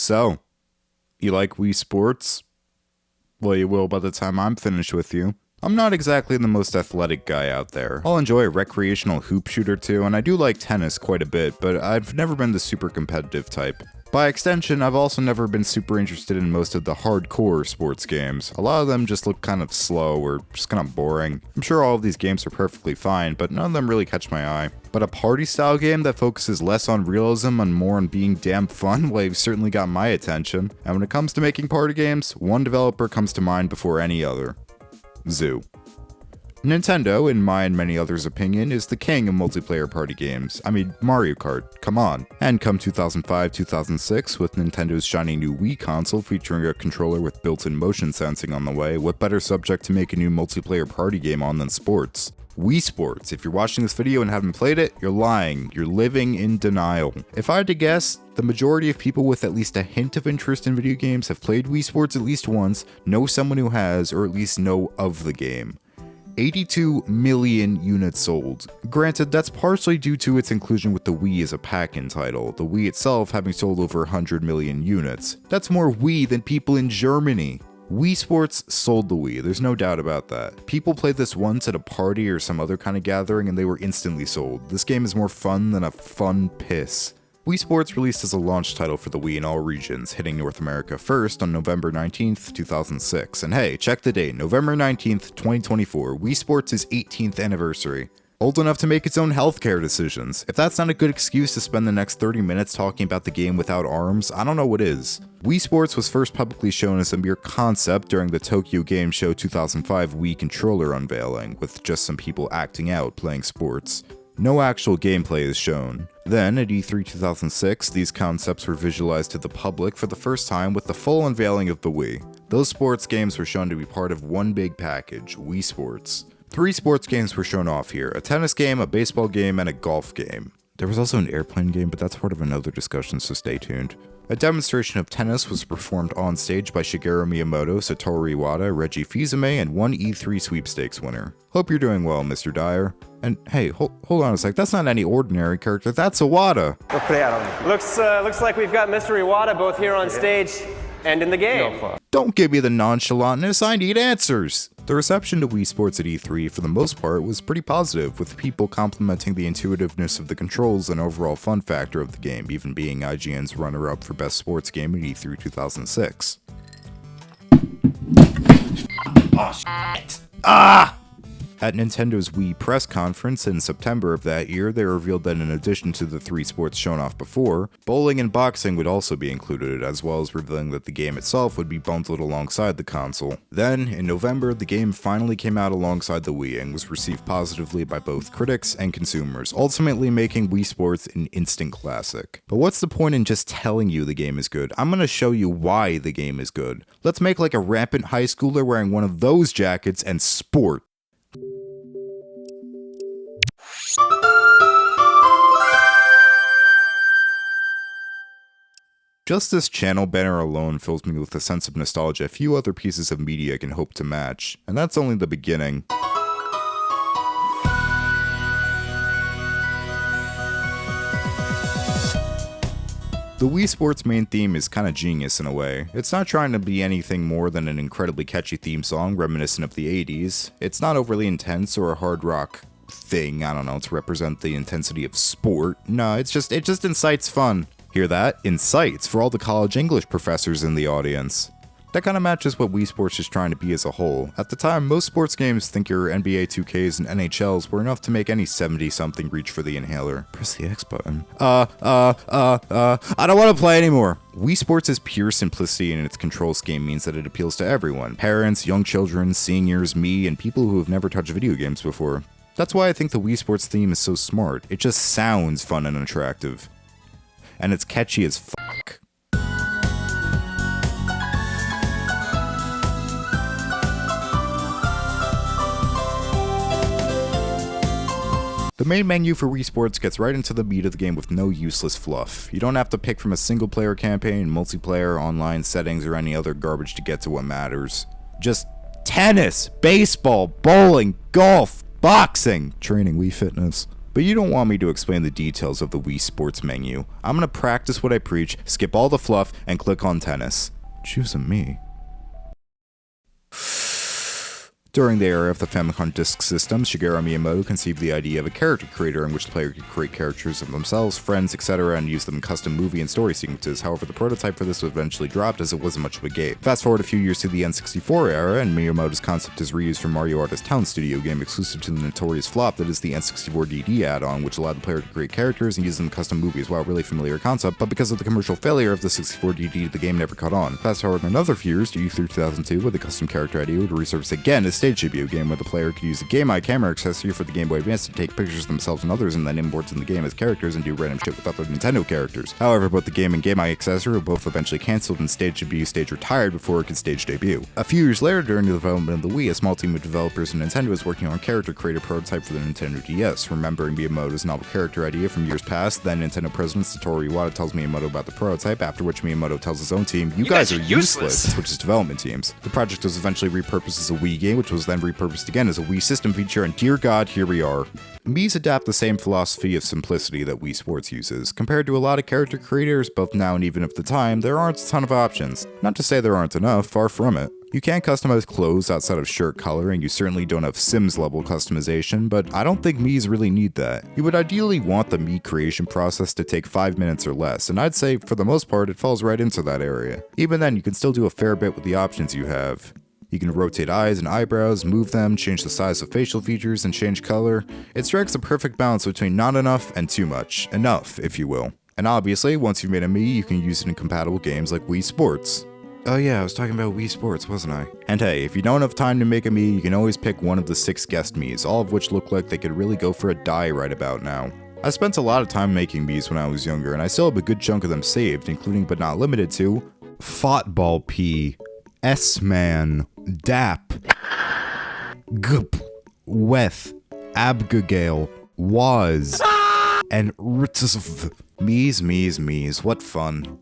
So, you like Wii Sports? Well, you will by the time I'm finished with you. I'm not exactly the most athletic guy out there. I'll enjoy a recreational hoop shoot or two, and I do like tennis quite a bit, but I've never been the super competitive type. By extension, I've also never been super interested in most of the hardcore sports games. A lot of them just look kind of slow or just kind of boring. I'm sure all of these games are perfectly fine, but none of them really catch my eye. But a party-style game that focuses less on realism and more on being damn fun, well, you've certainly got my attention. And when it comes to making party games, one developer comes to mind before any other. Zoo. Nintendo, in my and many others' opinion, is the king of multiplayer party games. I mean, Mario Kart, come on. And come 2005-2006, with Nintendo's shiny new Wii console featuring a controller with built-in motion sensing on the way, what better subject to make a new multiplayer party game on than sports? Wii Sports. If you're watching this video and haven't played it, you're lying. You're living in denial. If I had to guess, the majority of people with at least a hint of interest in video games have played Wii Sports at least once, know someone who has, or at least know of the game. 82 million units sold. Granted, that's partially due to its inclusion with the Wii as a pack-in title, the Wii itself having sold over 100 million units. That's more Wii than people in Germany. Wii Sports sold the Wii, there's no doubt about that. People played this once at a party or some other kind of gathering and they were instantly sold. This game is more fun than a fun piss. Wii Sports released as a launch title for the Wii in all regions, hitting North America first on November 19th, 2006. And hey, check the date, November 19th, 2024, Wii Sports' 18th anniversary. Old enough to make its own healthcare decisions. If that's not a good excuse to spend the next 30 minutes talking about the game without arms, I don't know what is. Wii Sports was first publicly shown as a mere concept during the Tokyo Game Show 2005 Wii controller unveiling, with just some people acting out playing sports. No actual gameplay is shown. Then, at E3 2006, these concepts were visualized to the public for the first time with the full unveiling of the Wii. Those sports games were shown to be part of one big package, Wii Sports. 3 sports games were shown off here, a tennis game, a baseball game, and a golf game. There was also an airplane game, but that's part of another discussion, so stay tuned. A demonstration of tennis was performed on stage by Shigeru Miyamoto, Satoru Iwata, Reggie Fils-Aimé, and one E3 sweepstakes winner. Hope you're doing well, Mr. Dyer. And hey, hold on a sec, that's not any ordinary character, that's Iwata. Looks like we've got Mr. Iwata both here on stage and in the game. Don't give me the nonchalantness, I need answers! The reception to Wii Sports at E3, for the most part, was pretty positive, with people complimenting the intuitiveness of the controls and overall fun factor of the game, even being IGN's runner-up for Best Sports Game at E3 2006. Oh, shit! Ah! At Nintendo's Wii press conference in September of that year, they revealed that in addition to the 3 sports shown off before, bowling and boxing would also be included, as well as revealing that the game itself would be bundled alongside the console. Then, in November, the game finally came out alongside the Wii and was received positively by both critics and consumers, ultimately making Wii Sports an instant classic. But what's the point in just telling you the game is good? I'm gonna show you why the game is good. Let's make like a rampant high schooler wearing one of those jackets and sport. Just this channel banner alone fills me with a sense of nostalgia few other pieces of media can hope to match, and that's only the beginning. The Wii Sports main theme is kinda genius in a way. It's not trying to be anything more than an incredibly catchy theme song reminiscent of the 80s. It's not overly intense or a hard rock thing, I don't know, to represent the intensity of sport. No, it just incites fun. Hear that? Incites for all the college English professors in the audience. That kind of matches what Wii Sports is trying to be as a whole. At the time, most sports games think your NBA 2Ks and NHLs were enough to make any 70-something reach for the inhaler. Press the X button. I don't want to play anymore. Wii Sports' pure simplicity in its control scheme means that it appeals to everyone. Parents, young children, seniors, me, and people who have never touched video games before. That's why I think the Wii Sports theme is so smart. It just sounds fun and attractive. And it's catchy as fuck. The main menu for Wii Sports gets right into the meat of the game with no useless fluff. You don't have to pick from a single-player campaign, multiplayer, online settings, or any other garbage to get to what matters. Just tennis, baseball, bowling, golf, boxing, training Wii Fitness. But you don't want me to explain the details of the Wii Sports menu. I'm gonna practice what I preach, skip all the fluff, and click on tennis. Choosing me. During the era of the Famicom Disk System, Shigeru Miyamoto conceived the idea of a character creator in which the player could create characters of themselves, friends, etc. and use them in custom movie and story sequences. However, the prototype for this was eventually dropped as it wasn't much of a game. Fast forward a few years to the N64 era, and Miyamoto's concept is reused from Mario Artist Town Studio game exclusive to the notorious flop that is the N64 DD add-on, which allowed the player to create characters and use them in custom movies. While a really familiar concept, but because of the commercial failure of the 64 DD, the game never caught on. Fast forward another few years to E3 2002, where the custom character idea would resurface again as stage debut game, where the player could use a Game Eye camera accessory for the Game Boy Advance to take pictures of themselves and others and then import in the game as characters and do random shit with other Nintendo characters. However, both the game and Game Eye accessory were both eventually cancelled and stage debut stage retired before it could stage debut. A few years later, during the development of the Wii, a small team of developers in Nintendo was working on a character creator prototype for the Nintendo DS. Remembering Miyamoto's novel character idea from years past, then Nintendo president Toru Iwata tells Miyamoto about the prototype, after which Miyamoto tells his own team, "You guys are useless," which is development teams. The project was eventually repurposed as a Wii game, which was then repurposed again as a Wii system feature, and dear God, here we are. Mii's adapt the same philosophy of simplicity that Wii Sports uses. Compared to a lot of character creators, both now and even at the time, there aren't a ton of options. Not to say there aren't enough, far from it. You can't customize clothes outside of shirt color, and you certainly don't have Sims level customization, but I don't think Mii's really need that. You would ideally want the Mii creation process to take 5 minutes or less, and I'd say for the most part it falls right into that area. Even then, you can still do a fair bit with the options you have. You can rotate eyes and eyebrows, move them, change the size of facial features, and change color. It strikes a perfect balance between not enough and too much. Enough, if you will. And obviously, once you've made a Mii, you can use it in compatible games like Wii Sports. Oh yeah, I was talking about Wii Sports, wasn't I? And hey, if you don't have time to make a Mii, you can always pick one of the 6 guest Miis, all of which look like they could really go for a die right about now. I spent a lot of time making Miis when I was younger, and I still have a good chunk of them saved, including but not limited to Football P, S-Man, Dap, Gup, Weth, Abgagail, Waz, and Ritzv. Miis, what fun.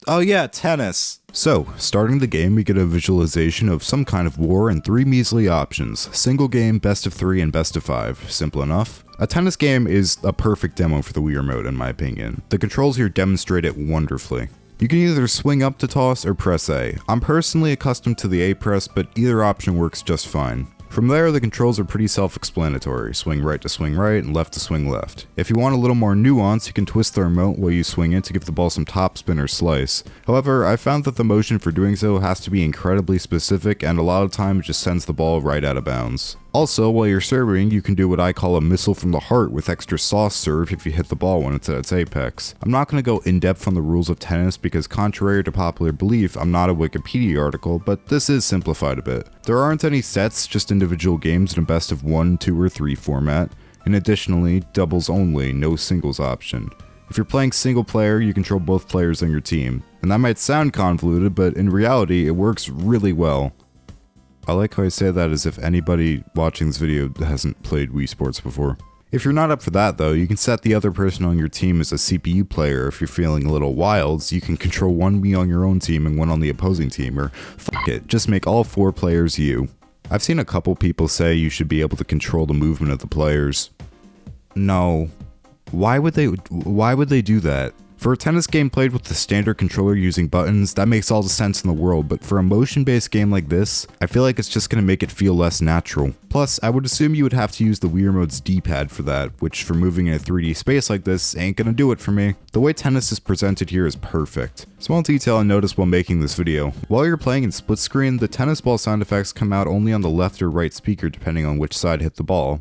Oh yeah, tennis! So, starting the game, we get a visualization of some kind of war and 3 measly options. Single game, best of 3, and best of 5. Simple enough. A tennis game is a perfect demo for the Wii Remote in my opinion. The controls here demonstrate it wonderfully. You can either swing up to toss or press A. I'm personally accustomed to the A press, but either option works just fine. From there, the controls are pretty self-explanatory. Swing right to swing right and left to swing left. If you want a little more nuance, you can twist the remote while you swing it to give the ball some topspin or slice. However, I found that the motion for doing so has to be incredibly specific, and a lot of time it just sends the ball right out of bounds. Also, while you're serving, you can do what I call a missile from the heart with extra sauce serve if you hit the ball when it's at its apex. I'm not going to go in depth on the rules of tennis because contrary to popular belief, I'm not a Wikipedia article, but this is simplified a bit. There aren't any sets, just individual games in a best of 1, 2, or 3 format, and additionally, doubles only, no singles option. If you're playing single player, you control both players on your team, and that might sound convoluted, but in reality, it works really well. I like how I say that as if anybody watching this video hasn't played Wii Sports before. If you're not up for that though, you can set the other person on your team as a CPU player. If you're feeling a little wild, so you can control one Mii on your own team and one on the opposing team, or fuck it, just make all 4 players you. I've seen a couple people say you should be able to control the movement of the players. No. Why would they do that? For a tennis game played with the standard controller using buttons, that makes all the sense in the world, but for a motion-based game like this, I feel like it's just going to make it feel less natural. Plus, I would assume you would have to use the Wii Remote's D-pad for that, which for moving in a 3D space like this ain't gonna do it for me. The way tennis is presented here is perfect. Small detail I noticed while making this video. While you're playing in split screen, the tennis ball sound effects come out only on the left or right speaker depending on which side hit the ball.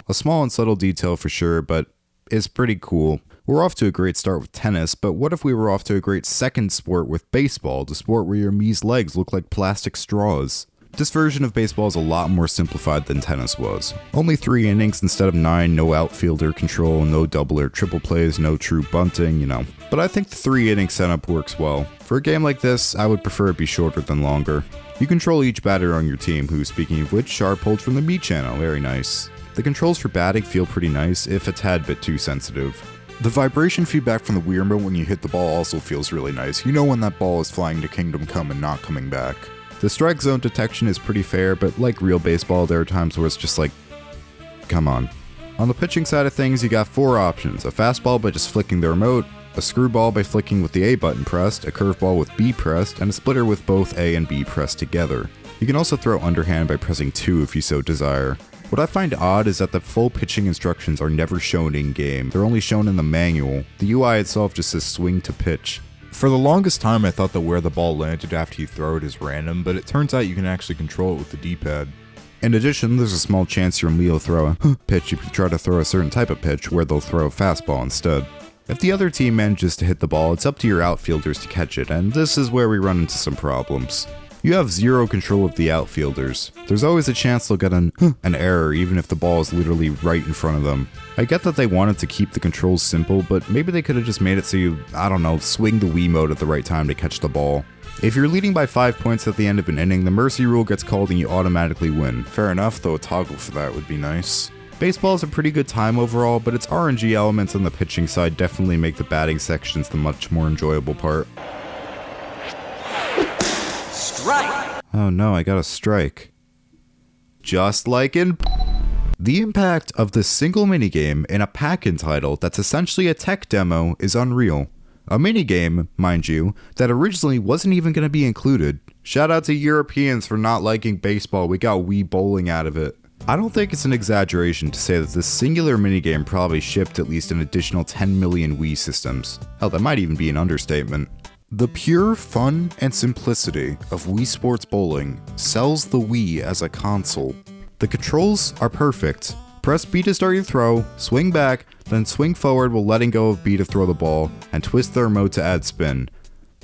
A small and subtle detail for sure, but is pretty cool. We're off to a great start with tennis, but what if we were off to a great second sport with baseball, the sport where your Mii's legs look like plastic straws? This version of baseball is a lot more simplified than tennis was. Only 3 innings instead of 9, no outfielder control, no double or triple plays, no true bunting, you know. But I think the 3-inning setup works well. For a game like this, I would prefer it be shorter than longer. You control each batter on your team, who, speaking of which, are pulled from the Mii channel, very nice. The controls for batting feel pretty nice, if a tad bit too sensitive. The vibration feedback from the Wii Remote when you hit the ball also feels really nice. You know when that ball is flying to Kingdom Come and not coming back. The strike zone detection is pretty fair, but like real baseball, there are times where it's just like, come on. On the pitching side of things, you got 4 options: a fastball by just flicking the remote, a screwball by flicking with the A button pressed, a curveball with B pressed, and a splitter with both A and B pressed together. You can also throw underhand by pressing 2 if you so desire. What I find odd is that the full pitching instructions are never shown in-game, they're only shown in the manual. The UI itself just says swing to pitch. For the longest time I thought that where the ball landed after you throw it is random, but it turns out you can actually control it with the D-pad. In addition, there's a small chance your Mii will throw a pitch if you try to throw a certain type of pitch where they'll throw a fastball instead. If the other team manages to hit the ball, it's up to your outfielders to catch it, and this is where we run into some problems. You have 0 control of the outfielders. There's always a chance they'll get an error even if the ball is literally right in front of them. I get that they wanted to keep the controls simple, but maybe they could have just made it so you, I don't know, swing the Wii mode at the right time to catch the ball. If you're leading by 5 points at the end of an inning, the mercy rule gets called and you automatically win. Fair enough, though a toggle for that would be nice. Baseball is a pretty good time overall, but its RNG elements on the pitching side definitely make the batting sections the much more enjoyable part. Strike! Oh no, I got a strike. Just like in... The impact of this single minigame in a pack-in title that's essentially a tech demo is unreal. A minigame, mind you, that originally wasn't even going to be included. Shout out to Europeans for not liking baseball, we got Wii bowling out of it. I don't think it's an exaggeration to say that this singular minigame probably shipped at least an additional 10 million Wii systems. Hell, that might even be an understatement. The pure fun and simplicity of Wii Sports Bowling sells the Wii as a console. The controls are perfect. Press B to start your throw, swing back, then swing forward while letting go of B to throw the ball, and twist the remote to add spin.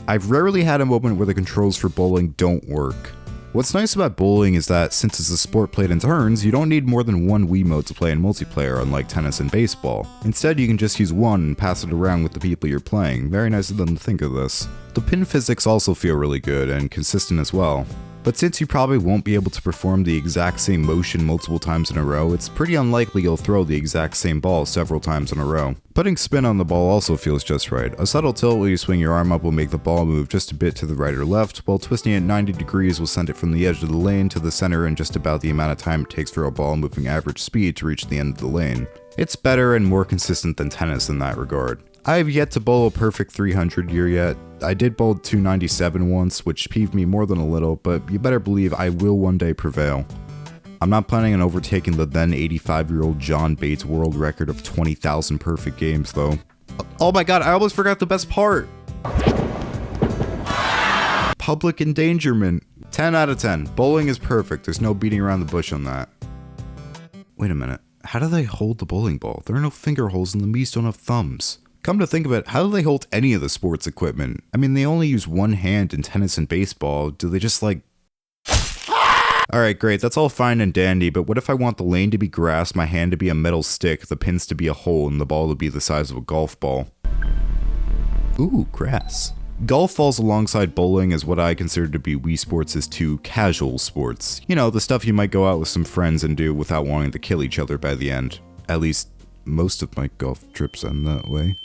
I've rarely had a moment where the controls for bowling don't work. What's nice about bowling is that since it's a sport played in turns, you don't need more than one Wiimote to play in multiplayer unlike tennis and baseball. Instead, you can just use one and pass it around with the people you're playing. Very nice of them to think of this. The pin physics also feel really good and consistent as well. But since you probably won't be able to perform the exact same motion multiple times in a row, it's pretty unlikely you'll throw the exact same ball several times in a row. Putting spin on the ball also feels just right. A subtle tilt while you swing your arm up will make the ball move just a bit to the right or left, while twisting it 90 degrees will send it from the edge of the lane to the center in just about the amount of time it takes for a ball moving average speed to reach the end of the lane. It's better and more consistent than tennis in that regard. I have yet to bowl a perfect 300 year yet. I did bowl 297 once, which peeved me more than a little, but you better believe I will one day prevail. I'm not planning on overtaking the then 85-year-old John Bates world record of 20,000 perfect games though. Oh my god, I almost forgot the best part! Public endangerment. 10 out of 10. Bowling is perfect, there's no beating around the bush on that. Wait a minute, how do they hold the bowling ball? There are no finger holes and the Miis don't have thumbs. Come to think of it, how do they hold any of the sports equipment? I mean, they only use one hand in tennis and baseball. Do they just like... Alright, great, that's all fine and dandy, but what if I want the lane to be grass, my hand to be a metal stick, the pins to be a hole, and the ball to be the size of a golf ball? Ooh, grass. Golf falls alongside bowling as what I consider to be Wii Sports' 2 casual sports. You know, the stuff you might go out with some friends and do without wanting to kill each other by the end. At least, most of my golf trips end that way.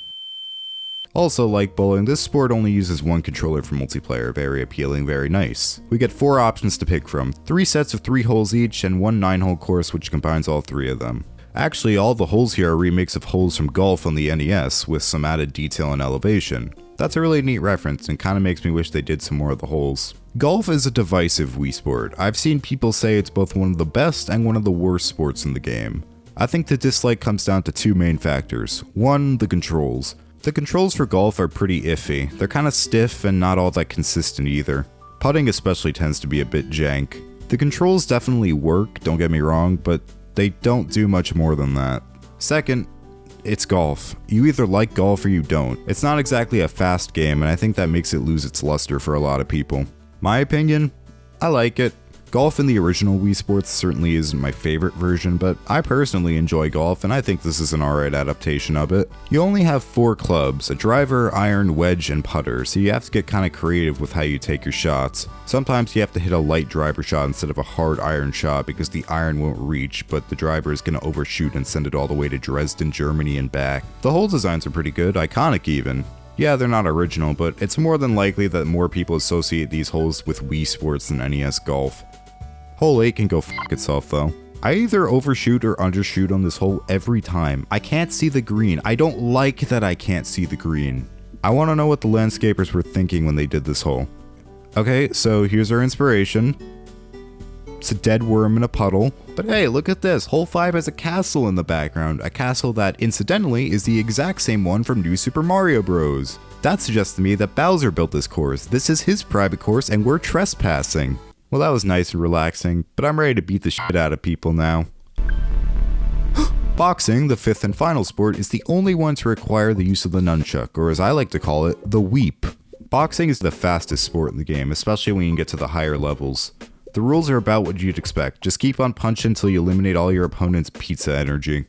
Also, like bowling, this sport only uses one controller for multiplayer, very appealing, very nice. We get 4 options to pick from, 3 sets of 3 holes each, and 1 9-hole course which combines all 3 of them. Actually, all the holes here are remakes of holes from golf on the NES, with some added detail and elevation. That's a really neat reference, and kinda makes me wish they did some more of the holes. Golf is a divisive Wii sport. I've seen people say it's both one of the best and one of the worst sports in the game. I think the dislike comes down to 2 main factors. 1, the controls. The controls for golf are pretty iffy. They're kinda stiff and not all that consistent either. Putting especially tends to be a bit jank. The controls definitely work, don't get me wrong, but they don't do much more than that. Second, it's golf. You either like golf or you don't. It's not exactly a fast game, and I think that makes it lose its luster for a lot of people. My opinion? I like it. Golf in the original Wii Sports certainly isn't my favorite version, but I personally enjoy golf and I think this is an alright adaptation of it. You only have 4 clubs, a driver, iron, wedge, and putter, so you have to get kinda creative with how you take your shots. Sometimes you have to hit a light driver shot instead of a hard iron shot because the iron won't reach, but the driver is gonna overshoot and send it all the way to Dresden, Germany and back. The hole designs are pretty good, iconic even. Yeah, they're not original, but it's more than likely that more people associate these holes with Wii Sports than NES Golf. Hole 8 can go f*** itself though. I either overshoot or undershoot on this hole every time. I can't see the green. I don't like that I can't see the green. I want to know what the landscapers were thinking when they did this hole. Okay, so here's our inspiration. It's a dead worm in a puddle. But hey, look at this. Hole 5 has a castle in the background. A castle that, incidentally, is the exact same one from New Super Mario Bros. That suggests to me that Bowser built this course. This is his private course and we're trespassing. Well, that was nice and relaxing, but I'm ready to beat the shit out of people now. Boxing, the 5th and final sport, is the only one to require the use of the nunchuck, or as I like to call it, the weep. Boxing is the fastest sport in the game, especially when you get to the higher levels. The rules are about what you'd expect. Just keep on punching until you eliminate all your opponent's pizza energy.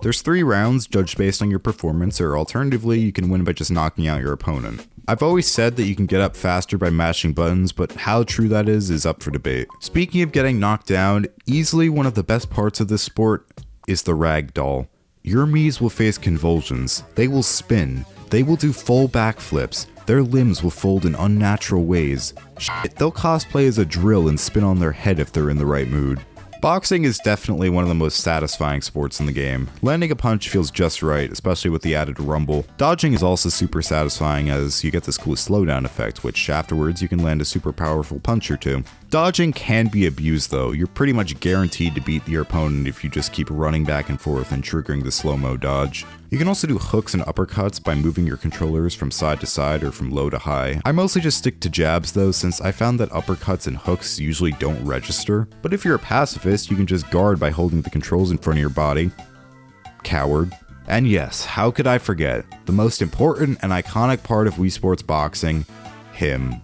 There's 3 rounds, judged based on your performance, or alternatively, you can win by just knocking out your opponent. I've always said that you can get up faster by mashing buttons, but how true that is up for debate. Speaking of getting knocked down, easily one of the best parts of this sport is the ragdoll. Your Miis will face convulsions, they will spin, they will do full backflips, their limbs will fold in unnatural ways. Shit, they'll cosplay as a drill and spin on their head if they're in the right mood. Boxing is definitely one of the most satisfying sports in the game. Landing a punch feels just right, especially with the added rumble. Dodging is also super satisfying as you get this cool slowdown effect, which afterwards you can land a super powerful punch or two. Dodging can be abused though. You're pretty much guaranteed to beat your opponent if you just keep running back and forth and triggering the slow-mo dodge. You can also do hooks and uppercuts by moving your controllers from side to side or from low to high. I mostly just stick to jabs though, since I found that uppercuts and hooks usually don't register. But if you're a pacifist, you can just guard by holding the controls in front of your body. Coward. And yes, how could I forget? The most important and iconic part of Wii Sports boxing, him.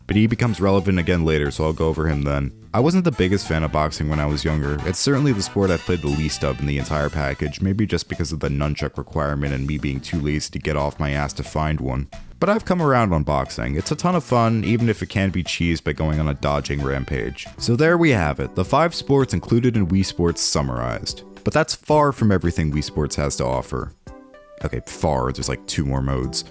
But he becomes relevant again later, so I'll go over him then. I wasn't the biggest fan of boxing when I was younger. It's certainly the sport I've played the least of in the entire package, maybe just because of the nunchuck requirement and me being too lazy to get off my ass to find one. But I've come around on boxing. It's a ton of fun, even if it can be cheesed by going on a dodging rampage. So there we have it, the 5 sports included in Wii Sports summarized. But that's far from everything Wii Sports has to offer. Okay, far, there's like 2 more modes.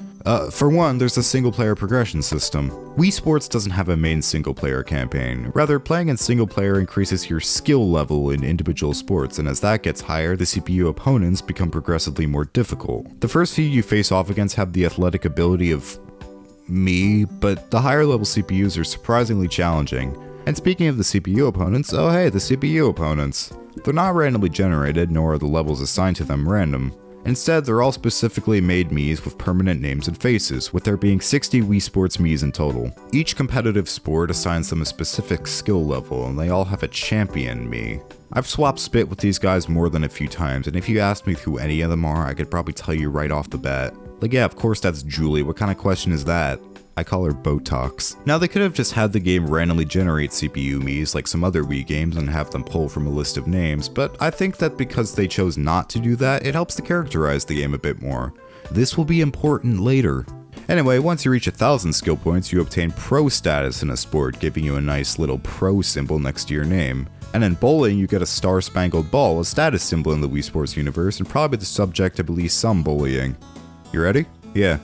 For one, there's a single-player progression system. Wii Sports doesn't have a main single-player campaign. Rather, playing in single-player increases your skill level in individual sports, and as that gets higher, the CPU opponents become progressively more difficult. The first few you face off against have the athletic ability of me, but the higher-level CPUs are surprisingly challenging. And speaking of the CPU opponents, oh hey, the CPU opponents. They're not randomly generated, nor are the levels assigned to them random. Instead, they're all specifically made Miis with permanent names and faces, with there being 60 Wii Sports Miis in total. Each competitive sport assigns them a specific skill level, and they all have a champion Mii. I've swapped spit with these guys more than a few times, and if you asked me who any of them are, I could probably tell you right off the bat. Like, yeah, of course that's Julie, what kind of question is that? I call her Botox. Now, they could have just had the game randomly generate CPU Miis like some other Wii games and have them pull from a list of names, but I think that because they chose not to do that, it helps to characterize the game a bit more. This will be important later. Anyway, once you reach 1,000 skill points, you obtain pro status in a sport, giving you a nice little pro symbol next to your name. And in bowling, you get a star-spangled ball, a status symbol in the Wii Sports universe, and probably the subject of at least some bullying. You ready? Yeah.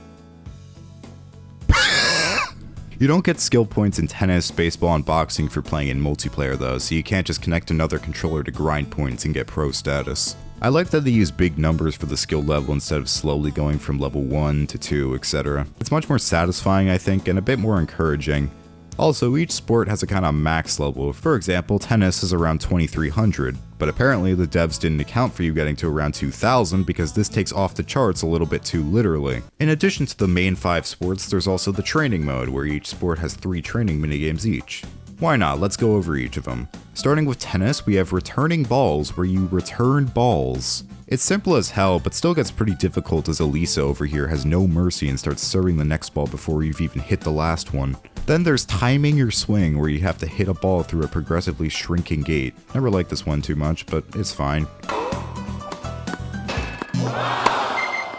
You don't get skill points in tennis, baseball, and boxing for playing in multiplayer though, so you can't just connect another controller to grind points and get pro status. I like that they use big numbers for the skill level instead of slowly going from level 1 to 2, etc. It's much more satisfying, I think, and a bit more encouraging. Also, each sport has a kind of max level. For example, tennis is around 2300, but apparently the devs didn't account for you getting to around 2000 because this takes off the charts a little bit too literally. In addition to the main 5 sports, there's also the training mode, where each sport has 3 training minigames each. Why not? Let's go over each of them. Starting with tennis, we have returning balls, where you return balls. It's simple as hell, but still gets pretty difficult as Elisa over here has no mercy and starts serving the next ball before you've even hit the last one. Then there's timing your swing, where you have to hit a ball through a progressively shrinking gate. Never liked this one too much, but it's fine.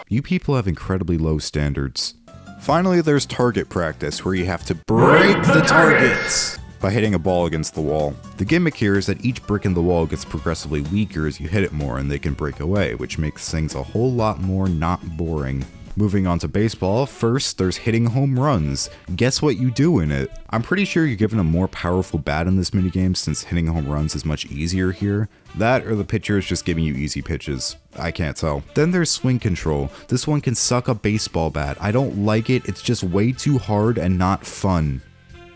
You people have incredibly low standards. Finally, there's target practice, where you have to break the targets by hitting a ball against the wall. The gimmick here is that each brick in the wall gets progressively weaker as you hit it more and they can break away, which makes things a whole lot more not boring. Moving on to baseball, first there's hitting home runs. Guess what you do in it? I'm pretty sure you're given a more powerful bat in this minigame since hitting home runs is much easier here. That or the pitcher is just giving you easy pitches. I can't tell. Then there's swing control. This one can suck a baseball bat. I don't like it, it's just way too hard and not fun.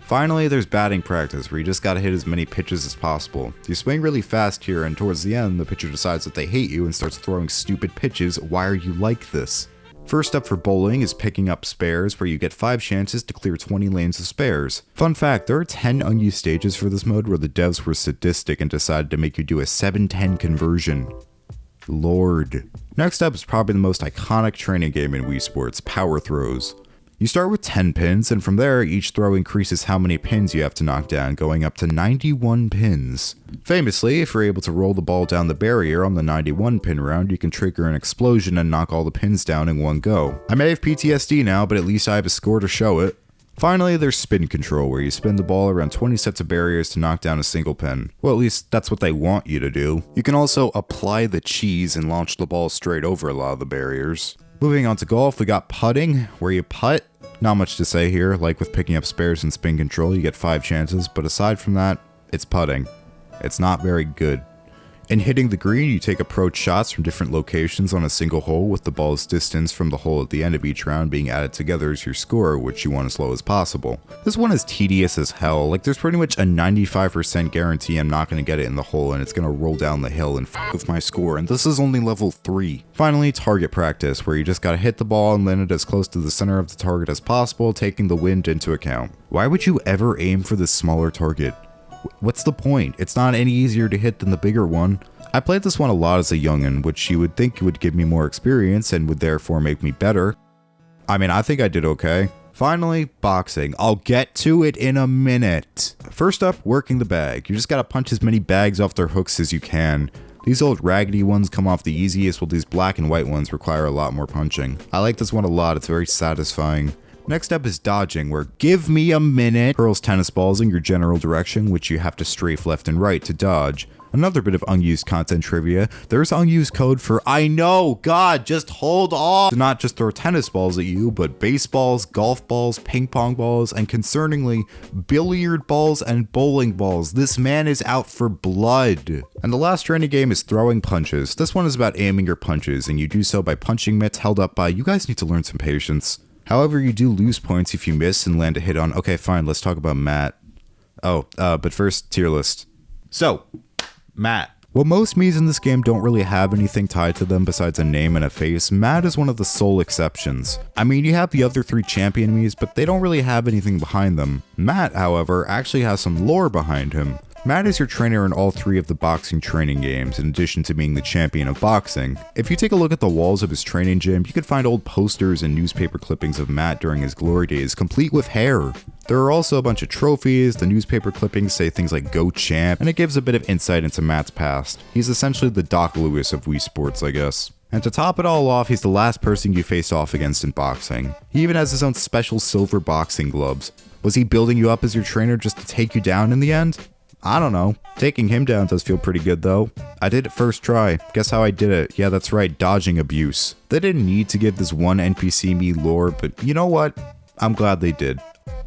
Finally, there's batting practice, where you just gotta hit as many pitches as possible. You swing really fast here, and towards the end, the pitcher decides that they hate you and starts throwing stupid pitches. Why are you like this? First up for bowling is picking up spares, where you get 5 chances to clear 20 lanes of spares. Fun fact, there are 10 unused stages for this mode where the devs were sadistic and decided to make you do a 7-10 conversion. Lord. Next up is probably the most iconic training game in Wii Sports, Power Throws. You start with 10 pins, and from there, each throw increases how many pins you have to knock down, going up to 91 pins. Famously, if you're able to roll the ball down the barrier on the 91 pin round, you can trigger an explosion and knock all the pins down in one go. I may have PTSD now, but at least I have a score to show it. Finally, there's spin control, where you spin the ball around 20 sets of barriers to knock down a single pin. Well, at least that's what they want you to do. You can also apply the cheese and launch the ball straight over a lot of the barriers. Moving on to golf, we got putting, where you putt. Not much to say here, like with picking up spares and spin control, you get 5 chances, but aside from that, it's putting. It's not very good. In hitting the green, you take approach shots from different locations on a single hole, with the ball's distance from the hole at the end of each round being added together as your score, which you want as low as possible. This one is tedious as hell. Like, there's pretty much a 95% guarantee I'm not going to get it in the hole and it's going to roll down the hill and f with my score, and this is only level 3. Finally, target practice, where you just gotta hit the ball and land it as close to the center of the target as possible, taking the wind into account. Why would you ever aim for this smaller target? What's the point? It's not any easier to hit than the bigger one. I played this one a lot as a youngin', which you would think would give me more experience and would therefore make me better. I mean, I think I did okay. Finally, boxing. I'll get to it in a minute. First up, working the bag. You just gotta punch as many bags off their hooks as you can. These old raggedy ones come off the easiest, while these black and white ones require a lot more punching. I like this one a lot, it's very satisfying. Next up is dodging, where give me a minute hurls tennis balls in your general direction, which you have to strafe left and right to dodge. Another bit of unused content trivia, there's unused code for I know, God, just hold on! To not just throw tennis balls at you, but baseballs, golf balls, ping pong balls, and concerningly, billiard balls and bowling balls. This man is out for blood. And the last training game is throwing punches. This one is about aiming your punches, and you do so by punching mitts held up by, you guys need to learn some patience. However, you do lose points if you miss and land a hit on, okay fine, let's talk about Matt. But first, tier list. So, Matt. While most Miis in this game don't really have anything tied to them besides a name and a face, Matt is one of the sole exceptions. I mean, you have the other 3 champion Miis, but they don't really have anything behind them. Matt, however, actually has some lore behind him. Matt is your trainer in all 3 of the boxing training games, in addition to being the champion of boxing. If you take a look at the walls of his training gym, you could find old posters and newspaper clippings of Matt during his glory days, complete with hair. There are also a bunch of trophies, the newspaper clippings say things like Go Champ, and it gives a bit of insight into Matt's past. He's essentially the Doc Lewis of Wii Sports, I guess. And to top it all off, he's the last person you face off against in boxing. He even has his own special silver boxing gloves. Was he building you up as your trainer just to take you down in the end? I don't know. Taking him down does feel pretty good though. I did it first try. Guess how I did it? Yeah, that's right, dodging abuse. They didn't need to give this one NPC me lore, but you know what? I'm glad they did.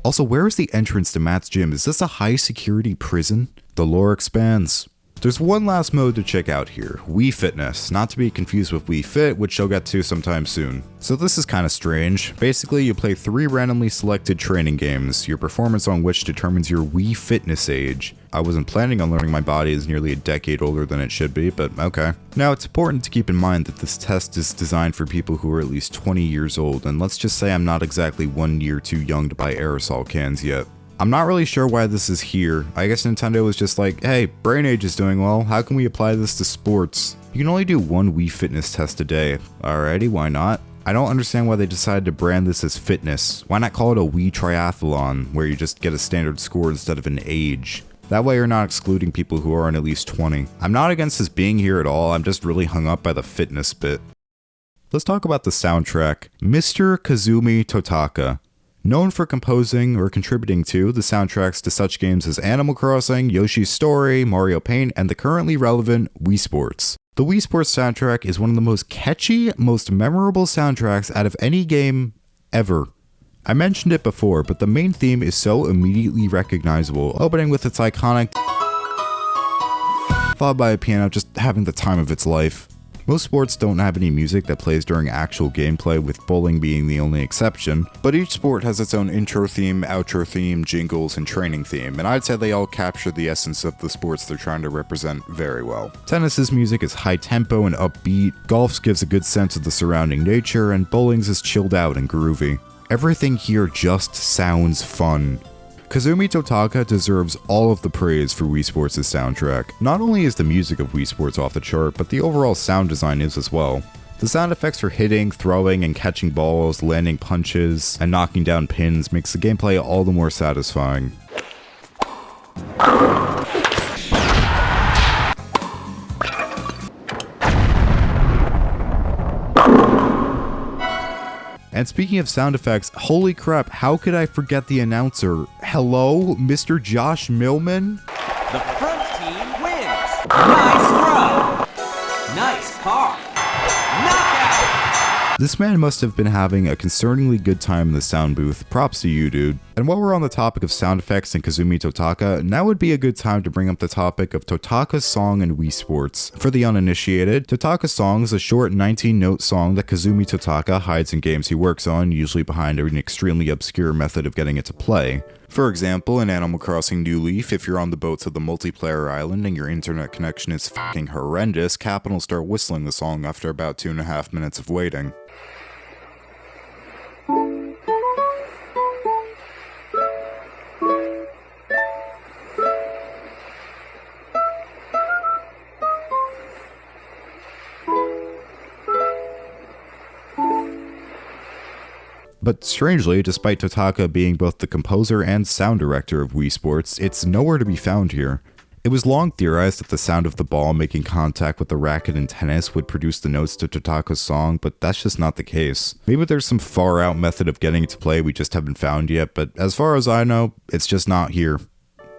Also, where is the entrance to Matt's gym? Is this a high security prison? The lore expands. There's one last mode to check out here, Wii Fitness, not to be confused with Wii Fit, which I'll get to sometime soon. So this is kinda strange. Basically, you play 3 randomly selected training games, your performance on which determines your Wii Fitness age. I wasn't planning on learning my body is nearly a decade older than it should be, but okay. Now, it's important to keep in mind that this test is designed for people who are at least 20 years old, and let's just say I'm not exactly 1 year too young to buy aerosol cans yet. I'm not really sure why this is here. I guess Nintendo was just like, hey, brain age is doing well, how can we apply this to sports? You can only do 1 Wii Fitness test a day. Alrighty, why not? I don't understand why they decided to brand this as fitness. Why not call it a Wii Triathlon, where you just get a standard score instead of an age? That way you're not excluding people who aren't at least 20. I'm not against this being here at all, I'm just really hung up by the fitness bit. Let's talk about the soundtrack. Mr. Kazumi Totaka. Known for composing or contributing to the soundtracks to such games as Animal Crossing, Yoshi's Story, Mario Paint, and the currently relevant Wii Sports. The Wii Sports soundtrack is one of the most catchy, most memorable soundtracks out of any game ever. I mentioned it before, but the main theme is so immediately recognizable, opening with its iconic followed by a piano just having the time of its life. Most sports don't have any music that plays during actual gameplay, with bowling being the only exception, but each sport has its own intro theme, outro theme, jingles, and training theme, and I'd say they all capture the essence of the sports they're trying to represent very well. Tennis's music is high tempo and upbeat, golf's gives a good sense of the surrounding nature, and bowling's is chilled out and groovy. Everything here just sounds fun. Kazumi Totaka deserves all of the praise for Wii Sports' soundtrack. Not only is the music of Wii Sports off the chart, but the overall sound design is as well. The sound effects for hitting, throwing, and catching balls, landing punches, and knocking down pins makes the gameplay all the more satisfying. And speaking of sound effects, holy crap, how could I forget the announcer? Hello, Mr. Josh Millman? The front team wins. Nice throw. Nice park. Knockout. This man must have been having a concerningly good time in the sound booth. Props to you, dude. And while we're on the topic of sound effects and Kazumi Totaka, now would be a good time to bring up the topic of Totaka's song in Wii Sports. For the uninitiated, Totaka's song is a short 19-note song that Kazumi Totaka hides in games he works on, usually behind an extremely obscure method of getting it to play. For example, in Animal Crossing New Leaf, if you're on the boat to the multiplayer island and your internet connection is fucking horrendous, Captain will start whistling the song after about 2.5 minutes of waiting. But strangely, despite Totaka being both the composer and sound director of Wii Sports, it's nowhere to be found here. It was long theorized that the sound of the ball making contact with the racket in tennis would produce the notes to Totaka's song, but that's just not the case. Maybe there's some far out method of getting it to play we just haven't found yet, but as far as I know, it's just not here.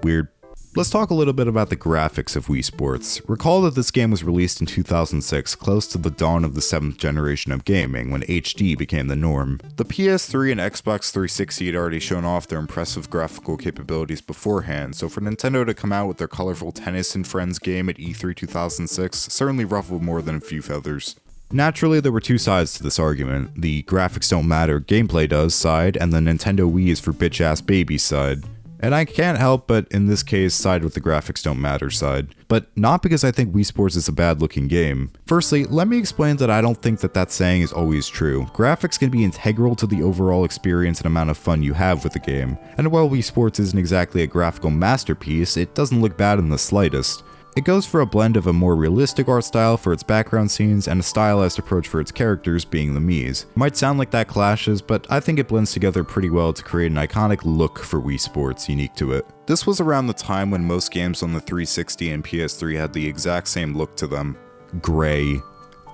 Weird. Let's talk a little bit about the graphics of Wii Sports. Recall that this game was released in 2006, close to the dawn of the 7th generation of gaming, when HD became the norm. The PS3 and Xbox 360 had already shown off their impressive graphical capabilities beforehand, so for Nintendo to come out with their colorful Tennis and Friends game at E3 2006 certainly ruffled more than a few feathers. Naturally, there were two sides to this argument, the graphics don't matter, gameplay does side, and the Nintendo Wii is for bitch-ass babies side. And I can't help but, in this case, side with the graphics don't matter side. But not because I think Wii Sports is a bad looking game. Firstly, let me explain that I don't think that saying is always true. Graphics can be integral to the overall experience and amount of fun you have with the game. And while Wii Sports isn't exactly a graphical masterpiece, it doesn't look bad in the slightest. It goes for a blend of a more realistic art style for its background scenes and a stylized approach for its characters, being the Miis. Might sound like that clashes, but I think it blends together pretty well to create an iconic look for Wii Sports unique to it. This was around the time when most games on the 360 and PS3 had the exact same look to them. Gray.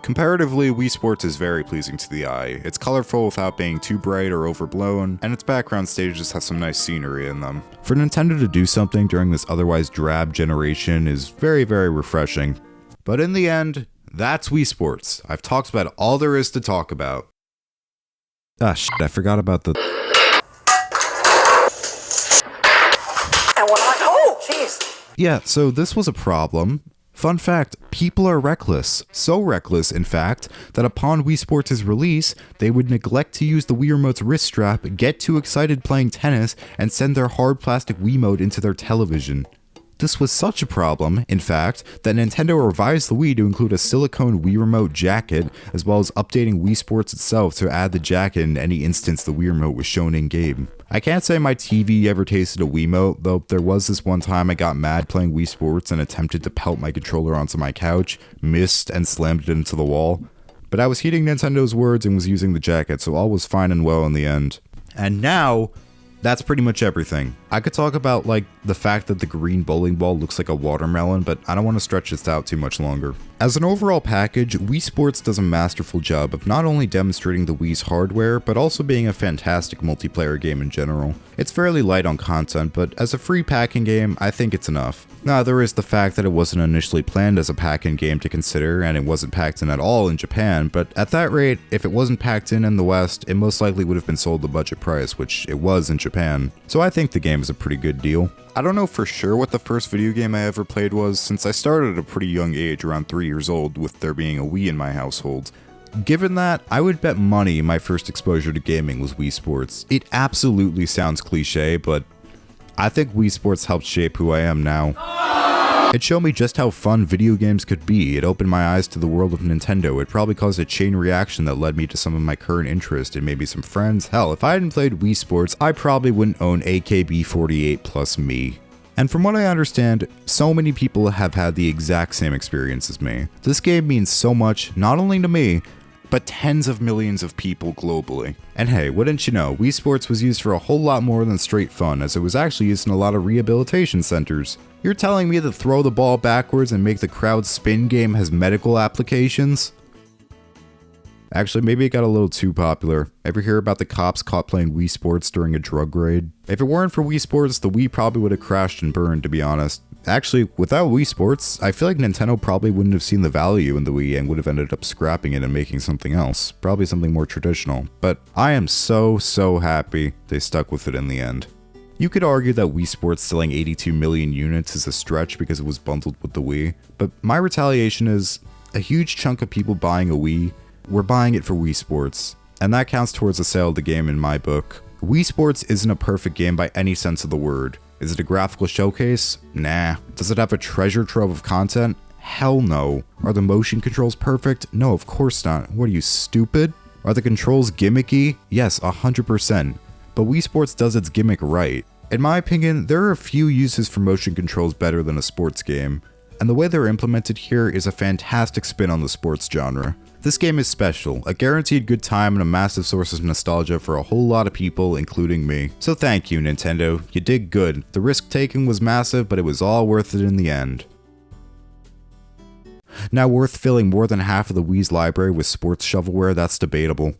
Comparatively, Wii Sports is very pleasing to the eye. It's colorful without being too bright or overblown, and its background stages have some nice scenery in them. For Nintendo to do something during this otherwise drab generation is very, very refreshing. But in the end, that's Wii Sports. I've talked about all there is to talk about. Ah shit, I forgot about the... Oh, jeez. Yeah, so this was a problem. Fun fact, people are reckless. So reckless, in fact, that upon Wii Sports' release, they would neglect to use the Wii Remote's wrist strap, get too excited playing tennis, and send their hard plastic Wiimote into their television. This was such a problem, in fact, that Nintendo revised the Wii to include a silicone Wii Remote jacket, as well as updating Wii Sports itself to add the jacket in any instance the Wii Remote was shown in-game. I can't say my TV ever tasted a Wiimote, though there was this one time I got mad playing Wii Sports and attempted to pelt my controller onto my couch, missed, and slammed it into the wall. But I was heeding Nintendo's words and was using the jacket, so all was fine and well in the end. And now... that's pretty much everything. I could talk about, like, the fact that the green bowling ball looks like a watermelon, but I don't want to stretch this out too much longer. As an overall package, Wii Sports does a masterful job of not only demonstrating the Wii's hardware, but also being a fantastic multiplayer game in general. It's fairly light on content, but as a free pack-in game, I think it's enough. Now, there is the fact that it wasn't initially planned as a pack-in game to consider, and it wasn't packed in at all in Japan, but at that rate, if it wasn't packed in the West, it most likely would have been sold the budget price, which it was in Japan. So I think the game is a pretty good deal. I don't know for sure what the first video game I ever played was, since I started at a pretty young age, around 3 years old, with there being a Wii in my household. Given that, I would bet money my first exposure to gaming was Wii Sports. It absolutely sounds cliche, but I think Wii Sports helped shape who I am now. It showed me just how fun video games could be. It opened my eyes to the world of Nintendo. It probably caused a chain reaction that led me to some of my current interests and maybe some friends. Hell, if I hadn't played Wii Sports, I probably wouldn't own AKB48 plus me. And from what I understand, so many people have had the exact same experience as me. This game means so much, not only to me, but tens of millions of people globally. And hey, wouldn't you know, Wii Sports was used for a whole lot more than straight fun, as it was actually used in a lot of rehabilitation centers. You're telling me that throw the ball backwards and make the crowd spin game has medical applications? Actually, maybe it got a little too popular. Ever hear about the cops caught playing Wii Sports during a drug raid? If it weren't for Wii Sports, the Wii probably would have crashed and burned, to be honest. Actually, without Wii Sports, I feel like Nintendo probably wouldn't have seen the value in the Wii and would have ended up scrapping it and making something else. Probably something more traditional. But I am so happy they stuck with it in the end. You could argue that Wii Sports selling 82 million units is a stretch because it was bundled with the Wii, but my retaliation is a huge chunk of people buying a Wii were buying it for Wii Sports, and that counts towards the sale of the game in my book. Wii Sports isn't a perfect game by any sense of the word. Is it a graphical showcase? Nah. Does it have a treasure trove of content? Hell no. Are the motion controls perfect? No, of course not. What are you, stupid? Are the controls gimmicky? Yes, 100%. But Wii Sports does its gimmick right. In my opinion, there are a few uses for motion controls better than a sports game, and the way they're implemented here is a fantastic spin on the sports genre. This game is special, a guaranteed good time and a massive source of nostalgia for a whole lot of people, including me. So thank you, Nintendo. You did good. The risk taken was massive, but it was all worth it in the end. Now worth filling more than half of the Wii's library with sports shovelware, that's debatable.